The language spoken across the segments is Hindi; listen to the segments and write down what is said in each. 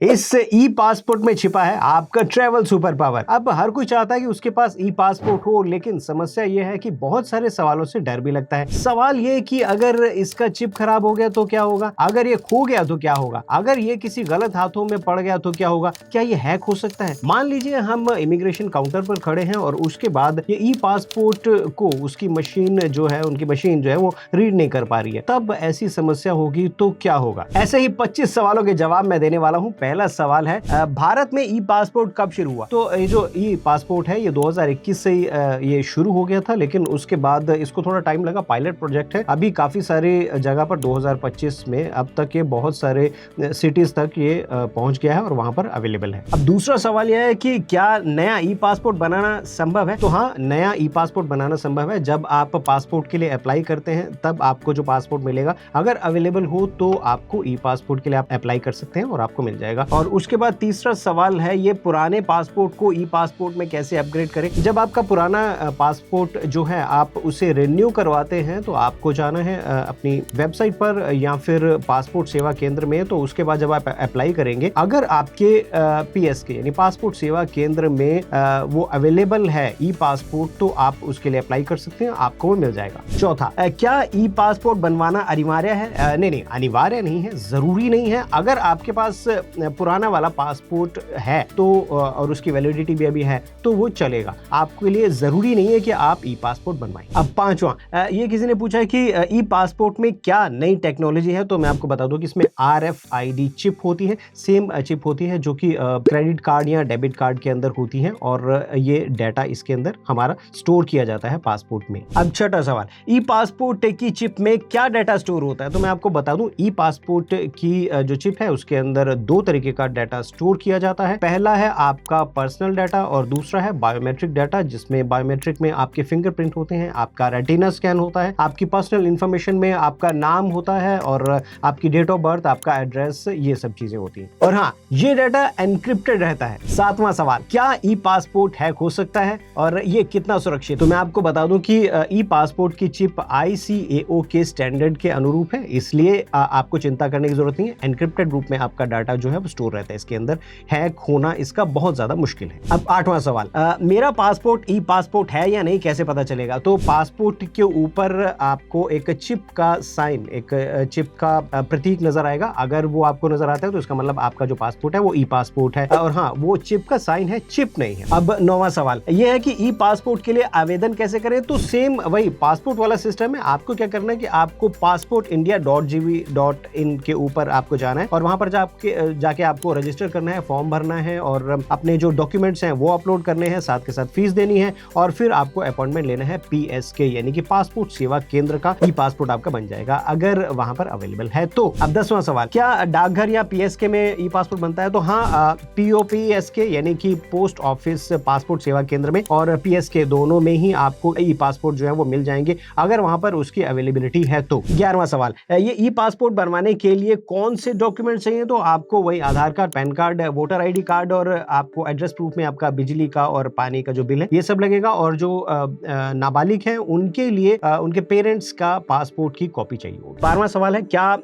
इस ई पासपोर्ट में छिपा है आपका ट्रैवल सुपर पावर। अब हर कोई चाहता है कि उसके पास ई पासपोर्ट हो, लेकिन समस्या यह है कि बहुत सारे सवालों से डर भी लगता है। सवाल ये कि अगर इसका चिप खराब हो गया तो क्या होगा, अगर ये खो गया तो क्या होगा, अगर ये किसी गलत हाथों में पड़ गया तो क्या होगा, क्या ये हैक हो सकता है। मान लीजिए हम इमिग्रेशन काउंटर पर खड़े हैं और उसके बाद ये ई पासपोर्ट को उसकी मशीन जो है, उनकी मशीन जो है वो रीड नहीं कर पा रही है, तब ऐसी समस्या होगी तो क्या होगा। ऐसे ही 25 सवालों के जवाब मैं देने वाला हूँ। पहला सवाल है, भारत में ई पासपोर्ट कब शुरू हुआ। तो ये जो ई पासपोर्ट है ये 2021 से ये शुरू हो गया था, लेकिन उसके बाद इसको थोड़ा टाइम लगा। पायलट प्रोजेक्ट है, अभी काफी सारी जगह पर 2025 में अब तक ये बहुत सारे सिटीज तक ये पहुंच गया है और वहां पर अवेलेबल है। अब दूसरा सवाल यह है कि क्या नया ई पासपोर्ट बनाना संभव है। तो हाँ, नया ई पासपोर्ट बनाना संभव है। जब आप पासपोर्ट के लिए अप्लाई करते हैं तब आपको जो पासपोर्ट मिलेगा, अगर अवेलेबल हो तो आपको ई पासपोर्ट के लिए आप अप्लाई कर सकते हैं और आपको मिल जाएगा। और उसके बाद तीसरा सवाल है, ये पुराने पासपोर्ट को ई पासपोर्ट में कैसे अपग्रेड करें। जब आपका पुराना पासपोर्ट जो है आप उसे रिन्यू करवाते हैं तो आपको जाना है अपनी वेबसाइट पर या फिर पासपोर्ट सेवा केंद्र में। तो उसके बाद जब आप अप्लाई करेंगे, अगर आपके PSK यानी पासपोर्ट सेवा केंद्र में वो अवेलेबल है ई पासपोर्ट, तो आप उसके लिए अप्लाई कर सकते हैं, आपको मिल जाएगा। चौथा, क्या ई पासपोर्ट बनवाना अनिवार्य है। नहीं, अनिवार्य नहीं है, जरूरी नहीं है। अगर आपके पास पुराना वाला पासपोर्ट है तो और उसकी वैलिडिटी भी अभी है तो वो चलेगा, आपके लिए जरूरी नहीं है कि आप ई पासपोर्ट बनवाएं। अब पांचवा, ये किसी ने पूछा है कि ई पासपोर्ट में क्या नई टेक्नोलॉजी है। तो मैं आपको बता दूं कि इसमें RFID चिप होती है, सेम चिप होती है जो कि क्रेडिट कार्ड या डेबिट कार्ड के अंदर होती है, और ये डाटा इसके अंदर हमारा स्टोर किया जाता है पासपोर्ट में। अब छठा सवाल, ई पासपोर्ट की चिप में क्या डाटा स्टोर होता है। तो मैं आपको बता दूं, ई पासपोर्ट की जो चिप है उसके अंदर दो तरीके का डाटा स्टोर किया जाता है। पहला है आपका पर्सनल डाटा और दूसरा है बायोमेट्रिक डाटा, जिसमें बायोमेट्रिक में आपके फिंगरप्रिंट होते हैं, आपका रेटिना स्कैन होता है, आपकी पर्सनल इंफॉर्मेशन में आपका नाम होता है और आपकी डेट ऑफ बर्थ, आपका एड्रेस, ये सब चीजें होती हैं। और हाँ, ये डाटा एनक्रिप्टेड रहता है। सातवां सवाल, क्या ई पासपोर्ट हैक हो सकता है और ये कितना सुरक्षित। तो मैं आपको बता दूं कि ई पासपोर्ट की चिप ICAO के स्टैंडर्ड के अनुरूप है, इसलिए आपको चिंता करने की जरूरत नहीं है। एनक्रिप्टेड रूप में आपका डाटा जो है वो स्टोर रहता है इसके अंदर, हैक होना इसका बहुत ज्यादा मुश्किल है। अब आठवां सवाल, मेरा पासपोर्ट ई पासपोर्ट है या नहीं, कैसे पता चलेगा। तो पासपोर्ट के ऊपर आपको एक चिप का साइन, एक चिप का प्रतीक नजर आएगा। अगर वो आपको नजर आता है तो इसका मतलब आपका जो पासपोर्ट है वो ई पासपोर्ट है, और हाँ, वो चिप का साइन है, चिप नहीं है। अब नौवां सवाल ये है कि ई पासपोर्ट के लिए आवेदन कैसे करें। तो सेम वही पासपोर्ट वाला सिस्टम है। आपको क्या करना है कि आपको passportindia.gv.in के ऊपर आपको जाना है और वहां पर जाके आपको रजिस्टर करना है, फॉर्म भरना है और अपने जो डॉक्यूमेंट्स हैं वो अपलोड करने हैं, साथ के साथ फीस देनी है और फिर आपको अपॉइंटमेंट लेना है PSK यानी कि पासपोर्ट सेवा केंद्र का। ई पासपोर्ट आपका बन जाएगा अगर वहां पर अवेलेबल है तो। अब 10वां सवाल, क्या डाकघर या PSK में ई पासपोर्ट बनता है। तो हाँ, POPSK यानी कि पोस्ट ऑफिस पासपोर्ट सेवा केंद्र में और PSK दोनों में ही आपको ई पासपोर्ट जो है वो मिल जाएंगे अगर वहां पर उसकी अवेलेबिलिटी है तो। 11वां सवाल, ये ई पासपोर्ट बनवाने के लिए कौन से डॉक्यूमेंट चाहिए। तो आपको वही Aadhaar card, PAN card, voter ID card और आपको एड्रेस प्रूफ में आपका बिजली का और पानी का जो बिल है ये सब लगेगा। और जो नाबालिग हैं उनके लिए उनके पेरेंट्स का पासपोर्ट की कॉपी चाहिए होगी। 12वां सवाल है, क्या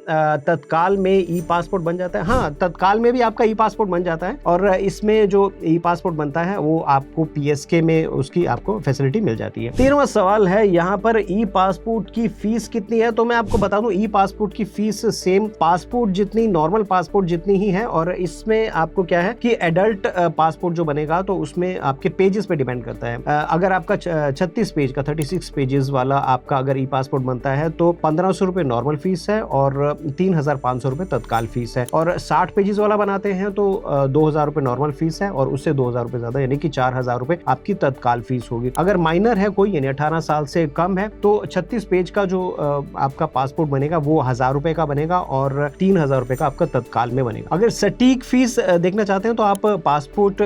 तत्काल में ई पासपोर्ट बन जाता है। हाँ, तत्काल में भी आपका ई पासपोर्ट बन जाता है और इसमें जो ई पासपोर्ट बनता है वो आपको PSK में उसकी आपको फैसिलिटी मिल जाती है। 13वां सवाल है, यहाँ पर ई पासपोर्ट की फीस कितनी है। तो मैं आपको बता दूं, ई पासपोर्ट की फीस सेम पासपोर्ट जितनी, नॉर्मल पासपोर्ट जितनी ही है। और इसमें आपको क्या है कि एडल्ट पासपोर्ट जो बनेगा तो उसमें आपके पेजेस पे डिपेंड करता है। अगर आपका 36 पेज का 36 पेजेस वाला आपका अगर ई पासपोर्ट बनता है तो 1500 रुपए नॉर्मल फीस है और 3500 रुपए तत्काल फीस है। और 60 पेजेस वाला बनाते हैं तो 2000 रुपए नॉर्मल फीस है और उससे 2000 रुपए ज्यादा यानी कि 4000 रुपए आपकी तत्काल फीस होगी। अगर माइनर है कोई यानी 18 साल से कम है तो 36 पेज का जो आपका पासपोर्ट बनेगा वो 1000 रुपए का बनेगा और 3000 रुपए का आपका तत्काल में बनेगा। अगर सटीक फीस देखना चाहते हैं तो आप पासपोर्ट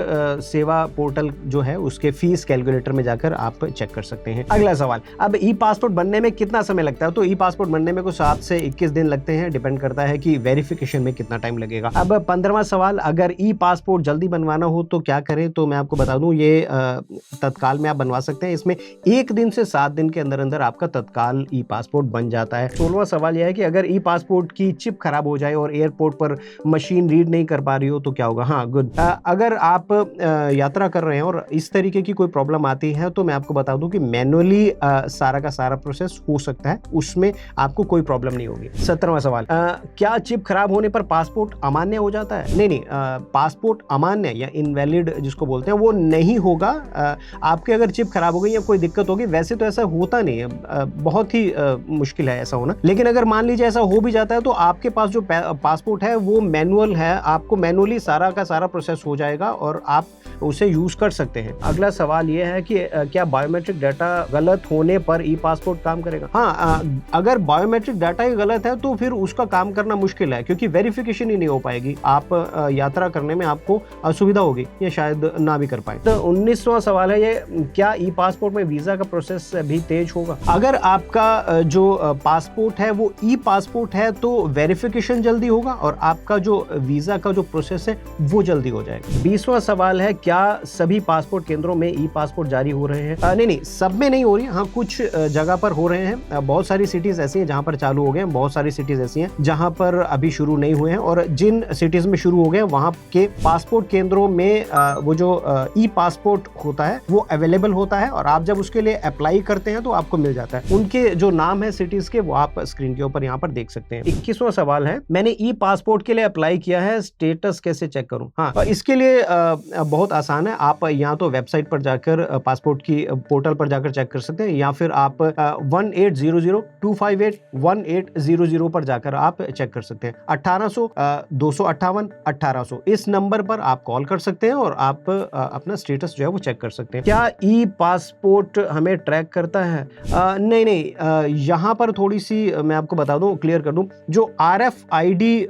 सेवा पोर्टल जो है उसके फीस कैलकुलेटर में जाकर आप चेक कर सकते हैं। अगला सवाल, अब ई पासपोर्ट बनने में कितना समय लगता है। तो ई पासपोर्ट बनने में कुछ 7 से 21 दिन लगते हैं, डिपेंड करता है कि वेरिफिकेशन में कितना टाइम लगेगा। अब 15वां सवाल, अगर ई पासपोर्ट जल्दी बनवाना हो तो क्या करें। तो मैं आपको बता दूं, ये तत्काल में आप बनवा सकते हैं। इसमें 1 दिन से 7 दिन के अंदर अंदर आपका तत्काल ई पासपोर्ट बन जाता है। 16वां सवाल यह है कि अगर ई पासपोर्ट की चिप खराब हो जाए और एयरपोर्ट पर मशीन रीड नहीं कर पा रही हो तो क्या होगा। हाँ गुड। अगर आप यात्रा कर रहे हैं और इस तरीके की कोई प्रॉब्लम आती है तो मैं आपको बता दूं कि मैनुअली सारा का सारा प्रोसेस हो सकता है, उसमें आपको कोई प्रॉब्लम नहीं होगी। 17वां सवाल, क्या चिप खराब होने पर पासपोर्ट अमान्य हो जाता है? नहीं, पासपोर्ट अमान्य या इनवैलिड जिसको बोलते हैं वो नहीं होगा। आपके अगर चिप खराब हो गई या कोई दिक्कत होगी, वैसे तो ऐसा होता नहीं है, बहुत ही मुश्किल है ऐसा होना, लेकिन अगर मान लीजिए ऐसा हो भी जाता है तो आपके पास जो पासपोर्ट है वो मैनुअल है, आपको मैनुअली सारा का सारा प्रोसेस हो जाएगा और आप उसे यूज कर सकते हैं। अगला सवाल यह है कि क्या बायोमेट्रिक डाटा गलत होने पर ई पासपोर्ट काम करेगा? हाँ, अगर बायोमेट्रिक डाटा ही गलत है तो फिर उसका काम करना मुश्किल है, क्योंकि वेरिफिकेशन ही नहीं हो पाएगी, आप यात्रा करने में आपको असुविधा होगी या शायद ना भी कर पाए। तो 19वां सवाल है ये, क्या ई पासपोर्ट में वीजा का प्रोसेस भी तेज होगा? अगर आपका जो पासपोर्ट है वो ई पासपोर्ट है तो वेरिफिकेशन जल्दी होगा और आपका जो वीजा का जो प्रोसेस है वो जल्दी हो जाएगा। 20वां सवाल है, क्या सभी पासपोर्ट केंद्रों में ई पासपोर्ट जारी हो रहे हैं? नहीं, सब में नहीं हो रही, हाँ कुछ जगह पर हो रहे हैं। बहुत सारी सिटीज ऐसी हैं जहां पर चालू हो गए हैं, बहुत सारी सिटीज ऐसी हैं जहां पर अभी शुरू नहीं हुए हैं, और जिन सिटीज में शुरू हो गए वहां के पासपोर्ट केंद्रों में वो जो ई पासपोर्ट होता है वो अवेलेबल होता है और आप जब उसके लिए अप्लाई करते हैं तो आपको मिल जाता है। उनके जो नाम है सिटीज के वो आप स्क्रीन के ऊपर यहाँ पर देख सकते हैं। 21वां सवाल है, मैंने ई पासपोर्ट के लिए अप्लाई किया है, स्टेटस कैसे चेक करूं? हाँ, इसके लिए बहुत आसान है, आप या तो वेबसाइट पर जाकर पासपोर्ट की पोर्टल पर जाकर चेक कर सकते हैं या फिर आप 1800-258-1800 पर जाकर आप चेक कर सकते हैं। 1800-258-1800 इस नंबर पर आप कॉल कर सकते हैं और आप अपना स्टेटस जो है वो चेक कर सकते हैं। क्या ई पासपोर्ट हमें ट्रैक करता है? नहीं, यहाँ पर थोड़ी सी मैं आपको बता दूं, क्लियर कर दूं, जो RFID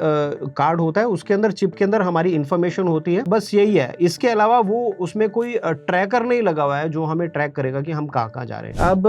कार्ड होता है उसके अंदर, चिप के अंदर हमारी इंफॉर्मेशन होती है, बस यही है। इसके अलावा वो उसमें कोई ट्रैकर नहीं लगा हुआ है जो हमें ट्रैक करेगा कि हम कहाँ जा रहे हैं। अब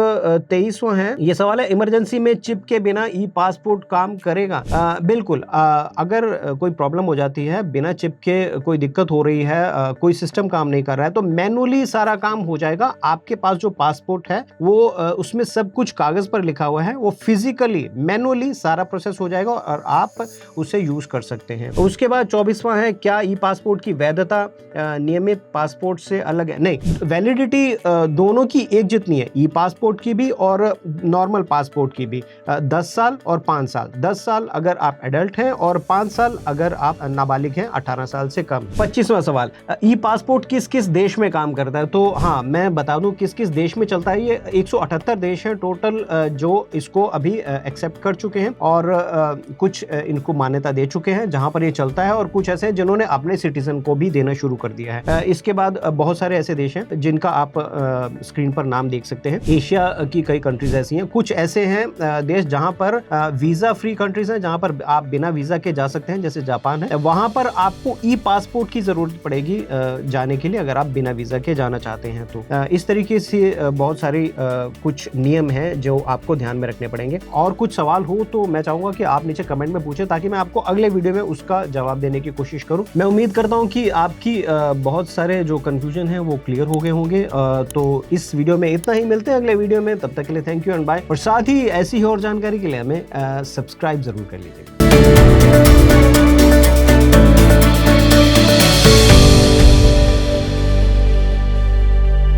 23वां है, ये सवाल है, इमरजेंसी में चिप के बिना ई पासपोर्ट काम करेगा? बिल्कुल, अगर कोई प्रॉब्लम हो जाती है, बिना चिप के कोई दिक्कत हो रही है, कोई सिस्टम काम नहीं कर रहा है, तो मैनुअली सारा काम हो जाएगा। आपके पास जो पासपोर्ट है वो उसमें सब कुछ कागज पर लिखा हुआ है, वो फिजिकली मैनुअली सारा प्रोसेस हो जाएगा और आप उसे यूज कर सकते हैं। उसके बाद 24वां है, क्या ई पासपोर्ट की वैधता नियमित पासपोर्ट से अलग है? नहीं, वैलिडिटी दोनों की एक जितनी है, ई पासपोर्ट की भी और नॉर्मल पासपोर्ट की भी। 10 साल और 5 साल। 10 साल अगर आप एडल्ट हैं और 5 साल अगर आप नाबालिग हैं 18 साल से कम। 25वां सवाल, ई पासपोर्ट किस किस देश में काम करता है? तो हाँ, मैं बता दूं किस किस देश में चलता है। ये 178 देश है टोटल जो इसको अभी एक्सेप्ट कर चुके हैं और कुछ इनको मान्यता दे चुके हैं जहां पर ये चलता है, और कुछ ऐसे जिन्होंने अपने सिटीजन को भी देना शुरू कर दिया है। इसके बाद बहुत सारे ऐसे देश हैं जिनका आप स्क्रीन पर नाम देख सकते हैं। एशिया की कई कंट्रीज ऐसी हैं, कुछ ऐसे हैं देश जहां पर वीजा फ्री कंट्रीज हैं, जहां पर आप बिना वीजा के जा सकते हैं, जैसे जापान है। वहां पर आपको ई पासपोर्ट की जरूरत पड़ेगी जाने के लिए, अगर आप बिना वीजा के जाना चाहते हैं तो। इस तरीके से बहुत सारी कुछ नियम हैं जो आपको ध्यान में रखने पड़ेंगे। और कुछ सवाल हो तो मैं चाहूंगा कि आप नीचे कमेंट में पूछें ताकि मैं आपको अगले वीडियो में उसका जवाब देने की कोशिश करूं। मैं उम्मीद करता हूं कि आपकी बहुत सारे जो कंफ्यूजन है वो क्लियर हो गए होंगे। तो इस वीडियो में इतना ही, मिलते हैं अगले वीडियो में, तब तक के लिए थैंक यू एंड बाय। और साथ ही ऐसी ही और जानकारी के लिए हमें सब्सक्राइब जरूर कर लीजिएगा।